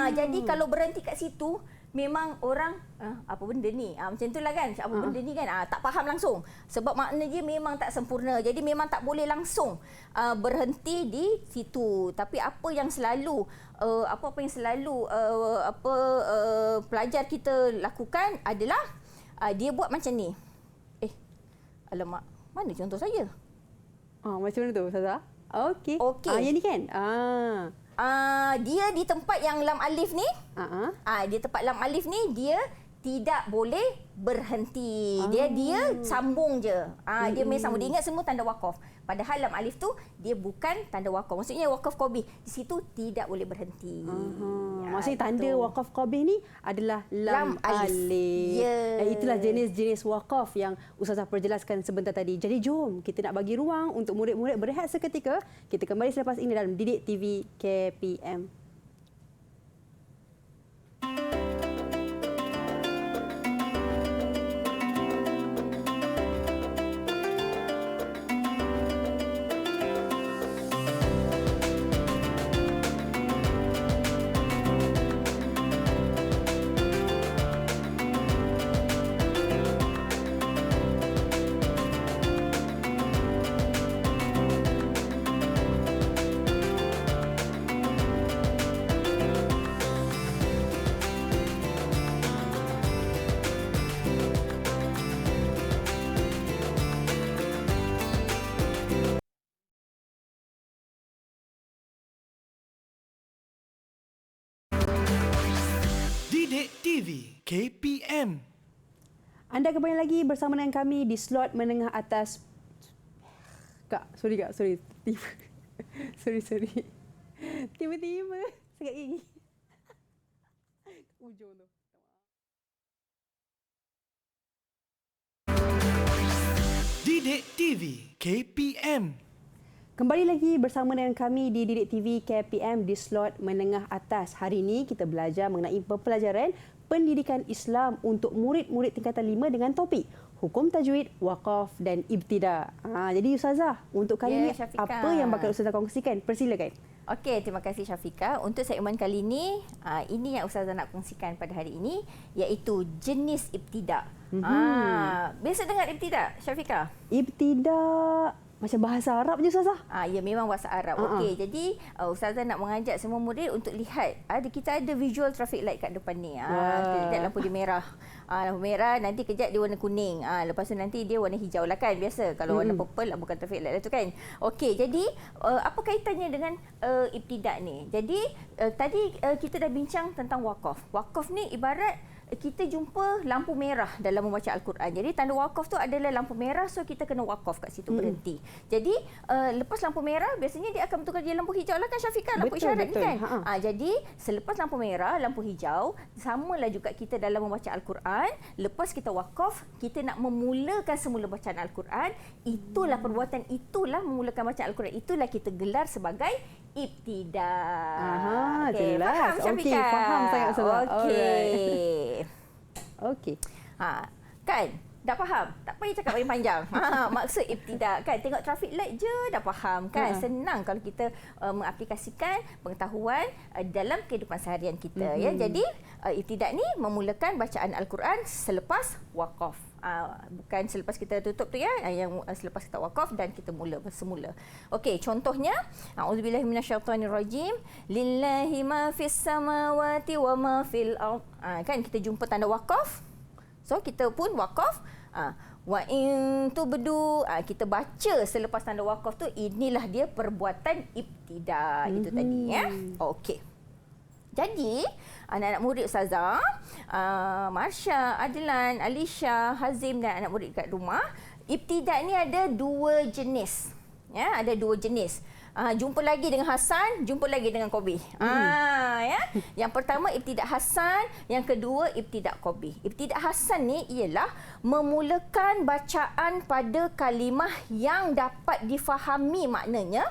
Jadi kalau berhenti kat situ memang orang apa benda ni? Macam itulah kan. Apa benda ni kan? Tak faham langsung. Sebab makna dia memang tak sempurna. Jadi memang tak boleh langsung berhenti di situ. Tapi apa yang selalu pelajar kita lakukan adalah dia buat macam ni. Alamak, mana contoh saya? Macam mana tu Ustazah? Okey. Yang ni kan? Dia di tempat yang lam alif ni, dia tempat lam alif ni dia tidak boleh berhenti. Dia sambung je. Dia main sambung. Dia ingat semua tanda wakaf. Padahal lam alif tu dia bukan tanda wakaf. Maksudnya wakaf qabih. Di situ tidak boleh berhenti. Maksudnya tanda wakaf qabih ni adalah lam alif. Itulah jenis-jenis wakaf yang Ustazah perjelaskan sebentar tadi. Jadi jom kita nak bagi ruang untuk murid-murid berehat seketika. Kita kembali selepas ini dalam Didik TV KPM. Didik TV KPM. Anda kembali lagi bersama dengan kami di slot menengah atas. Sorry. Sorry. Tiba-tiba sakit gigi. Ujung tu. Didik TV KPM. Kembali lagi bersama dengan kami di Didik TV KPM di slot menengah atas. Hari ini kita belajar mengenai pepelajaran pendidikan Islam untuk murid-murid tingkatan 5 dengan topik hukum tajwid, wakaf dan ibtida. Jadi Ustazah, untuk kali ini Syafiqah, apa yang bakal Ustazah kongsikan? Persilakan. Okey, terima kasih Syafiqah. Untuk segmen kali ini, ini yang Ustazah nak kongsikan pada hari ini, iaitu jenis ibtida. Biasa dengar ibtida, Syafiqah? Ibtida macam bahasa Arab je Ustazah. Ya, memang bahasa Arab. Okey, jadi Ustazah nak mengajak semua murid untuk lihat. Kita ada visual traffic light kat depan ni. Kejap lampu dia merah. Lampu merah, nanti kejap dia warna kuning. Lepas tu nanti dia warna hijau lah kan. Biasa kalau warna purple lah, bukan traffic light lah tu kan. Okey, jadi apa kaitannya dengan ibtidak ni? Jadi tadi kita dah bincang tentang wakaf. Wakaf ni ibarat kita jumpa lampu merah dalam membaca Al-Quran. Jadi tanda wakaf tu adalah lampu merah, so kita kena wakaf kat situ, berhenti. Jadi lepas lampu merah biasanya dia akan bertukar jadi lampu hijau lah kan Syafiqah, lampu isyarat ni kan. Jadi selepas lampu merah, lampu hijau, samalah juga kita dalam membaca Al-Quran. Lepas kita wakaf, kita nak memulakan semula bacaan Al-Quran. Itulah perbuatan, itulah memulakan bacaan Al-Quran. Itulah kita gelar sebagai ibtidah. Jelas. Faham Syafiqah? Okey, faham sangat Ustazah. Okey. Okey. Kan? Dah faham? Tak payah cakap banyak panjang. Maksud ibtidak kan? Tengok traffic light je dah faham kan? Senang kalau kita mengaplikasikan pengetahuan dalam kehidupan seharian kita. Ya. Jadi ibtidak ni memulakan bacaan Al-Quran selepas wakaf. Bukan selepas kita tutup tu ya, yang selepas kita wakaf dan kita mula semula. Okey, contohnya a'udzubillahi minasyaitonirrajim, lillahi ma fis samawati wa ma fil ard. Kan kita jumpa tanda wakaf. So kita pun wakaf. Wa in tubdu, kita baca selepas tanda wakaf tu, inilah dia perbuatan ibtidak. Itu tadi ya. Okey. Jadi, anak-anak murid Ustazah, Marsha, Adlan, Alisha, Hazim dan anak murid kat rumah, ibtidak ni ada 2 jenis. Ya, ada 2 jenis. Jumpa lagi dengan Hasan, jumpa lagi dengan Qobih. Ya. Yang pertama ibtidak Hasan, yang kedua ibtidak Qobih. Ibtidak Hasan ni ialah memulakan bacaan pada kalimah yang dapat difahami maknanya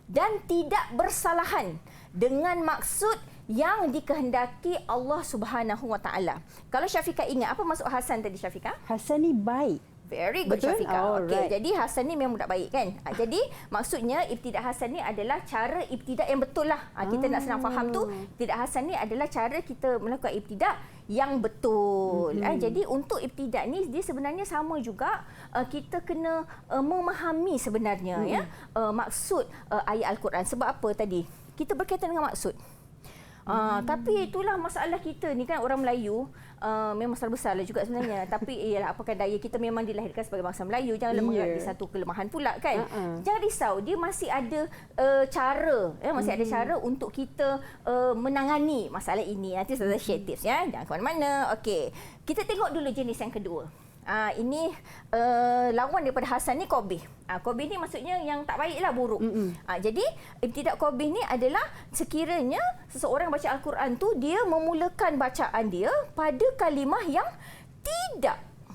dan tidak bersalahan dengan maksud yang dikehendaki Allah Subhanahu Wa Taala. Kalau Syafiqah ingat apa maksud Hasan tadi Syafiqah? Hasan ni baik. Very good Syafiqah. Okey, jadi Hasan ni memang tak baik kan? Jadi maksudnya ibtidak Hasan ni adalah cara ibtidak yang betul lah. Kita nak senang faham tu, ibtidak Hasan ni adalah cara kita melakukan ibtidak yang betul. Jadi untuk ibtidak ni dia sebenarnya sama juga, kita kena memahami sebenarnya ya maksud ayat Al-Quran. Sebab apa tadi? Kita berkaitan dengan maksud. Tapi itulah masalah kita ni kan, orang Melayu memang masalah besar lah juga sebenarnya. Tapi ialah apakah daya, kita memang dilahirkan sebagai bangsa Melayu. Janganlah menganggap satu kelemahan pula kan. Jangan risau, dia masih ada cara, masih ada cara untuk kita menangani masalah ini. Nanti saya share tips ya. Jangan ke mana-mana. Okey, kita tengok dulu jenis yang kedua. Ini lawan daripada Hasan ni Qobih. Qobih ni maksudnya yang tak baiklah, buruk. Jadi ibtidak Qobih ni adalah sekiranya seseorang baca Al-Quran tu, dia memulakan bacaan dia pada kalimah yang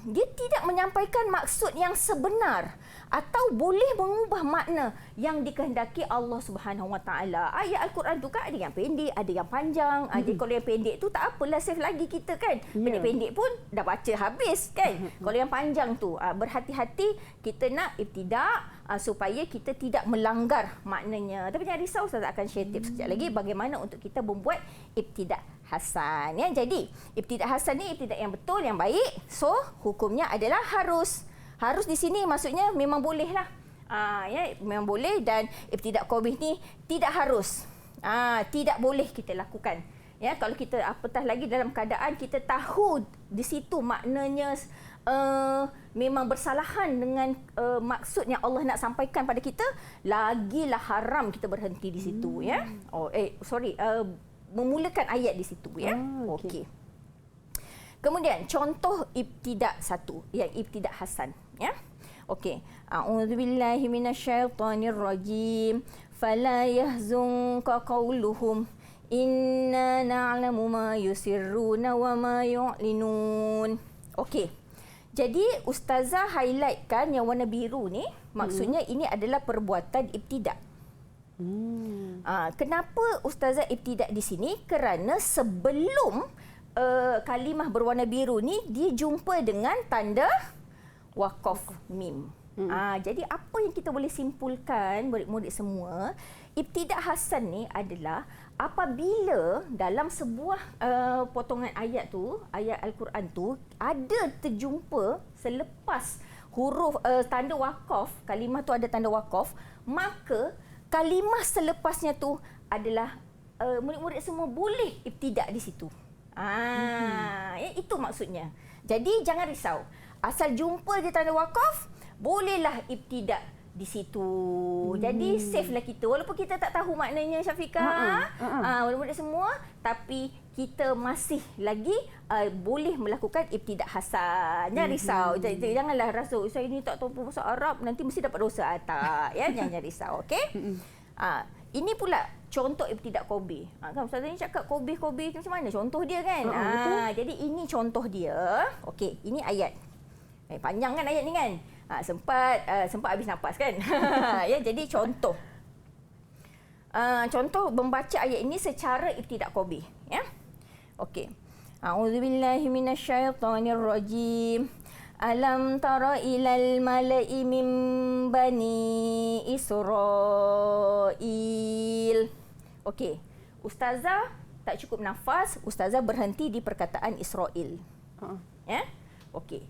dia tidak menyampaikan maksud yang sebenar atau boleh mengubah makna yang dikehendaki Allah Subhanahu Wa Taala. Ayat Al-Quran tu kan ada yang pendek, ada yang panjang. Jadi kalau yang pendek tu tak apalah, save lagi kita kan. Pendek-pendek pun dah baca habis kan. Kalau yang panjang tu berhati-hati, kita nak ibtidak supaya kita tidak melanggar maknanya. Tapi jangan risau, Ustaz akan share tips sekejap lagi bagaimana untuk kita membuat ibtidak Hasan ya. Jadi ibtidak Hasan ni ibtidak yang betul, yang baik. So hukumnya adalah harus di sini maksudnya memang boleh lah. Ya, memang boleh. Dan ibtidak Qobih ni tidak harus. Tidak boleh kita lakukan. Ya, kalau kita apatah lagi dalam keadaan kita tahu di situ maknanya memang bersalahan dengan maksud yang Allah nak sampaikan pada kita, lagilah haram kita berhenti di situ ya. Memulakan ayat di situ ya. Okey. Kemudian contoh ibtidak satu, yang ibtidak Hasan ya. Okey. A'udzubillahi minasyaitonirrajim. Fala yahzunka qauluhum inna na'lamu ma yusirruna wa ma yu'linun. Okey. Jadi ustazah highlightkan yang warna biru ni, maksudnya ini adalah perbuatan ibtidak. Kenapa ustazah ibtidak di sini? Kerana sebelum kalimah berwarna biru ni dia jumpa dengan tanda waqaf mim. Jadi apa yang kita boleh simpulkan murid-murid semua, ibtidak hasan ni adalah apabila dalam sebuah potongan ayat tu, ayat Al-Quran tu ada terjumpa selepas huruf tanda waqaf, kalimah tu ada tanda waqaf, maka kalimah selepasnya tu adalah murid-murid semua boleh ibtidak di situ. Itu maksudnya. Jadi jangan risau. Asal jumpa je tanda waqaf, bolehlah ibtidak di situ. Jadi safe lah kita. Walaupun kita tak tahu maknanya, Syafiqah, murid-murid semua, tapi kita masih lagi boleh melakukan ibtidak hasan. Jangan risau. Janganlah rasa saya ni tak tahu bahasa Arab, nanti mesti dapat dosa. Tak, ya, jangan risau, okey? Ini pula contoh ibtidak Kobe. Kan Ustazah ni cakap Kobe macam mana contoh dia kan? Jadi ini contoh dia. Okey, ini ayat. Panjang kan ayat ni kan? Sempat habis nafas kan? Ya, jadi contoh. Contoh membaca ayat ini secara ibtidak Kobe, ya. Okey. A'udzubillahi minasyaitonirrajim. Alam tara ilal mala'i min bani Israil. Okey. Ustazah tak cukup nafas, ustazah berhenti di perkataan Israel. Ya? Okey.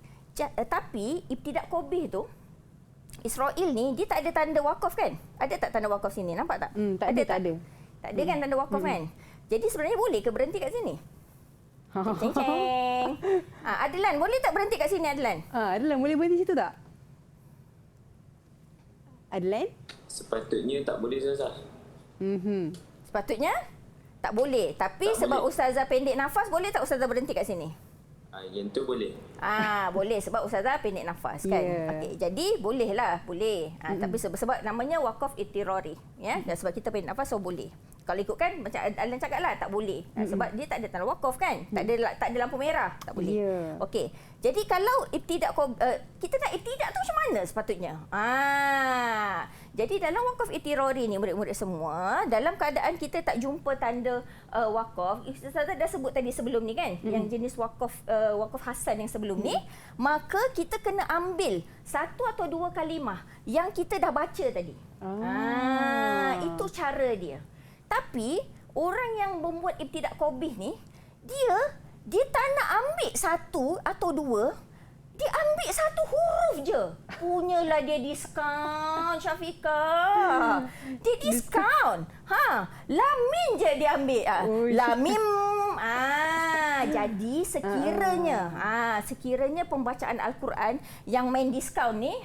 Tapi ibtidak Kobe tu, Israel ni dia tak ada tanda waqaf kan? Ada tak tanda waqaf sini? Nampak tak? Tak ada. Tak ada kan tanda waqaf kan? Jadi sebenarnya boleh ke berhenti kat sini? Ceng. Adlan, boleh tak berhenti kat sini, Adlan? Adlan, boleh berhenti situ tak? Adlan? Sepatutnya tak boleh, Ustazah. Sepatutnya tak boleh. Tapi tak sebab boleh. ustazah pendek nafas, boleh tak ustazah berhenti kat sini? Yang tu boleh. Boleh sebab ustazah pendek nafas kan. Yeah. Okey, jadi bolehlah, boleh. Tapi sebab namanya waqaf ittirari, ya. Dan sebab kita pendek nafas, so boleh. Kalau ikutkan macam Alan cakaplah tak boleh. Sebab dia tak ada tanda waqaf kan. Tak ada lampu merah, tak boleh. Yeah. Okey. Jadi kalau ibtidak kita nak ibtidak tu macam mana sepatutnya? Jadi dalam waqaf ittirari ni murid-murid semua, dalam keadaan kita tak jumpa tanda waqaf, Ustazah dah sebut tadi sebelum ni kan, yang jenis waqaf hasan yang sebelum ni, maka kita kena ambil satu atau dua kalimah yang kita dah baca tadi. Itu cara dia. Tapi orang yang membuat ibtidak Qobih ni, dia tak nak ambil satu atau dua, dia ambil satu huruf je. Punyalah dia diskaun, Syafiqah. Dia diskaun. Lam mim je dia ambil. Lam mim. Jadi sekiranya pembacaan Al-Quran yang main diskaun ni,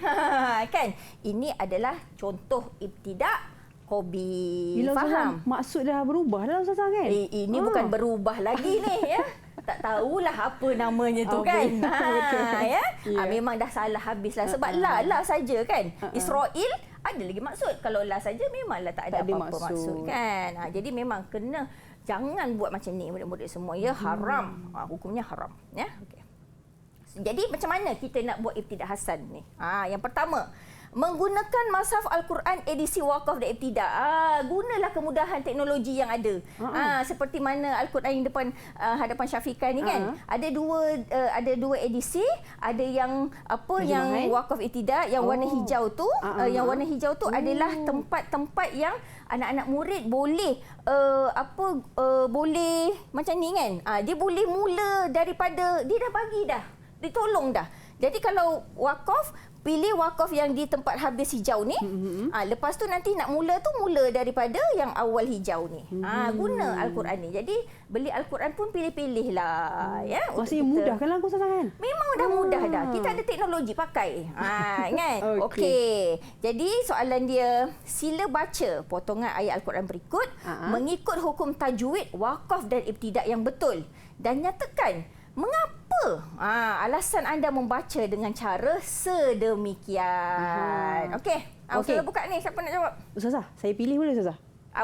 kan, ini adalah contoh ibtidak Qobih. Faham? Maksud dah berubah dah Ustazah kan? Ini bukan berubah lagi ni, ya. Tak tahulah apa namanya tu kan. Betul. Ya. Memang dah salah habislah sebab la saja kan. Israel ada lagi maksud. Kalau la saja memanglah tak ada apa-apa maksud kan. Jadi memang kena jangan buat macam ni murid-murid semua, ya. Haram. Hukumnya haram, ya. Okey. Jadi macam mana kita nak buat ibtidak hasan ni? Yang pertama, menggunakan mushaf Al-Quran edisi waqaf dan ibtidak. Gunalah kemudahan teknologi yang ada. Seperti mana Al-Quran yang depan hadapan Syafiqah ni kan. Ada dua edisi, ada yang yang waqaf ibtidak yang warna hijau tu, yang warna hijau tu adalah tempat-tempat yang anak-anak murid boleh boleh macam ni kan. Dia boleh mula daripada dia dah bagi dah. Ditolong dah. Jadi kalau waqaf, pilih wakaf yang di tempat habis hijau ni. Lepas tu nanti nak mula daripada yang awal hijau ni. Guna Al-Quran ni. Jadi beli Al-Quran pun pilih-pilih lah. Ya, maksudnya mudah kan lah Ustazah kan? Memang dah mudah dah. Kita ada teknologi pakai. Kan? Okey. Jadi soalan dia, sila baca potongan ayat Al-Quran berikut mengikut hukum tajwid, wakaf dan ibtidak yang betul. Dan nyatakan mengapa alasan anda membaca dengan cara sedemikian. Okey. Ustazah buka ni, siapa nak jawab? Ustazah, saya pilih boleh Ustazah?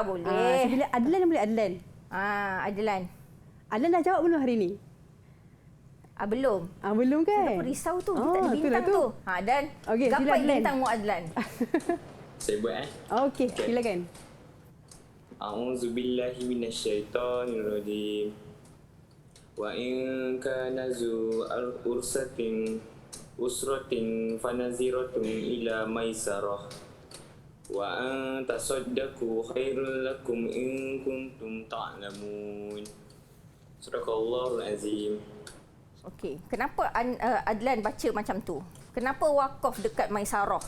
Boleh. Saya pilih Adlan, boleh Adlan? Adlan. Adlan dah jawab belum hari ni? Belum. Belum kan? Kita pun risau tu, kita ada bintang tu. Dan gapai bintangmu Adlan? Saya buat Okey, silakan. A'udzubillahi minasyaitonirrajim. Wa in kana zu usratin fanaziratun ila maisarah. Wa an tasaddaqu khairul lakum in kuntum ta'lamun. Sadaqallahul azim. Okey, kenapa Adlan baca macam tu? Kenapa wakaf dekat Maisarah?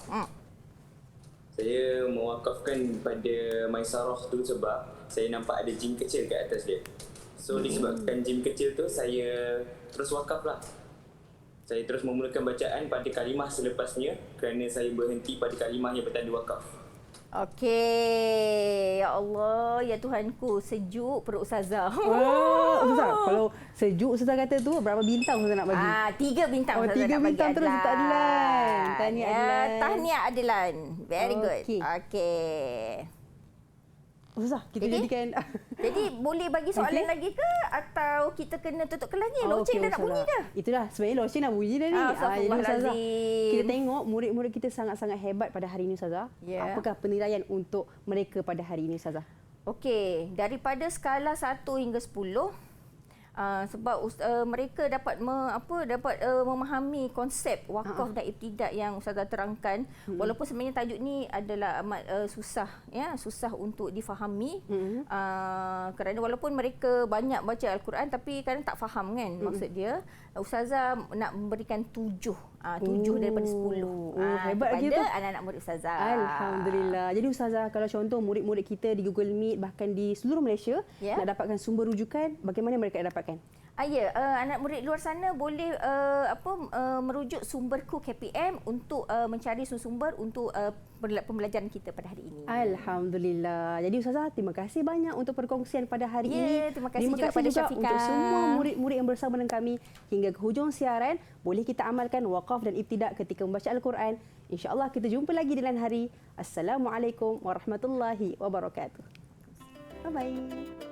Saya mewakafkan pada Maisarah tu sebab saya nampak ada jin kecil kat atas dia. So disebabkan jin kecil tu, saya terus wakaf lah. Saya terus memulakan bacaan pada kalimah selepasnya kerana saya berhenti pada kalimah yang bertanda wakaf. Okey, ya Allah, ya Tuhanku, sejuk perut Ustazah. Ustazah, kalau sejuk Ustazah kata tu, berapa bintang Ustazah nak bagi? 3 bintang Ustazah 3 nak bagi bintang terus untuk Adlan. Tahniah Adlan. Tahniah Adlan. Very good. Okey. Okey. Ustazah, kita Jadi? jadikan... Jadi boleh bagi soalan Okey. lagi ke atau kita kena tutup kelas ni? Loceng okey, dah nak bunyi Ustazah. dah. Itulah, sebenarnya loceng dah bunyi dah ni. Jadi Ustazah, Astaghfirullahalazim. kita tengok murid-murid kita sangat-sangat hebat pada hari ini Ustazah. Ya. Apakah penilaian untuk mereka pada hari ini Ustazah? Okey, daripada skala 1 hingga 10, sebab mereka dapat memahami konsep wakaf dan ibtidak yang Ustazah terangkan, walaupun sebenarnya tajuk ni adalah amat susah untuk difahami, kerana walaupun mereka banyak baca Al-Quran tapi kadang tak faham kan maksud dia. Ustazah nak memberikan 7 daripada 10 hebat lagi kepada tu. anak-anak murid Ustazah. Alhamdulillah. Jadi Ustazah, kalau contoh murid-murid kita di Google Meet bahkan di seluruh Malaysia Ya. nak dapatkan sumber rujukan, bagaimana mereka nak dapatkan? Anak murid luar sana boleh merujuk sumberku KPM untuk mencari sumber untuk pembelajaran kita pada hari ini. Alhamdulillah. Jadi Ustazah, terima kasih banyak untuk perkongsian pada hari ini. Terima kasih juga pada Syafiqah. Untuk semua murid-murid yang bersama dengan kami hingga ke hujung siaran. Boleh kita amalkan wakaf dan ibtidak ketika membaca Al-Quran. InsyaAllah kita jumpa lagi di lain hari. Assalamualaikum warahmatullahi wabarakatuh. Bye-bye.